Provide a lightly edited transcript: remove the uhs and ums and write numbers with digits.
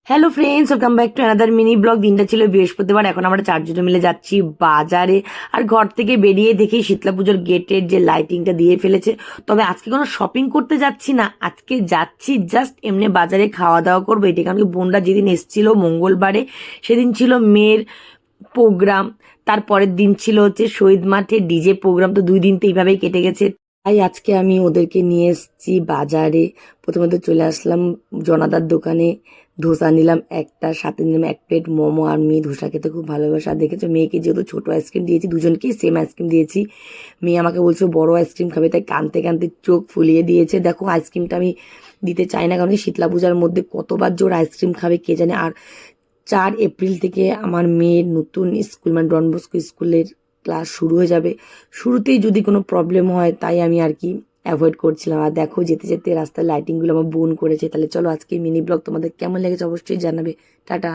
Hello friends, welcome back to another mini blog. দিনটা ছিল বৃহস্পতিবার। এখন আমরা চারজনে মিলে যাচ্ছি বাজারে। আর ঘর থেকে বেরিয়ে দেখি শীতলা পুজোর গেটের যে লাইটিংটা দিয়ে ফেলেছে। তবে আজকে কোনো শপিং করতে যাচ্ছি না, আজকে যাচ্ছি জাস্ট এমনি বাজারে খাওয়া দাওয়া করবো। এটা কারণ কি বোনরা যেদিন এসেছিল মঙ্গলবারে, সেদিন ছিল মেয়ের প্রোগ্রাম। তারপরের দিন ছিল হচ্ছে শহীদ মাঠে ডিজে প্রোগ্রাম। তো 2 দিন তো এইভাবেই কেটে গেছে। তাই আজকে আমি ওদেরকে নিয়ে এসেছি বাজারে। প্রথমে তো চলে আসলাম জনাদার দোকানে। ধোসা নিলাম একটা, সাথে নিলাম 1 প্লেট মোমো। আর মেয়ে ধোসা খেতে খুব ভালোবাসে। আর দেখেছো মেয়েকে যেহেতু ছোট আইসক্রিম দিয়েছি, দুজনকেই সেম আইসক্রিম দিয়েছি। মেয়ে আমাকে বলছে বড় আইসক্রিম খাবে, তাই কাঁদতে কাঁদতে চোখ ফুলিয়ে দিয়েছে। দেখো আইসক্রিমটা আমি দিতে চাই না, কারণ শীতলা পূজার মধ্যে কতবার জোর আইসক্রিম খাবে কে জানে। আর 4 এপ্রিল থেকে আমার মেয়ের নতুন স্কুল, মানে ডন বস্কো স্কুলের ক্লাস শুরু হয়ে যাবে। শুরুতেই যদি কোনো প্রবলেম হয়, তাই আমি আর কি অ্যাভয়েড করছিলাম। আর দেখো যেতে যেতে রাস্তার লাইটিংগুলো আমার বোন করেছে। তাহলে চলো আজকে মিনি ব্লগ তোমাদের কেমন লেগেছে অবশ্যই জানাবে। টাটা।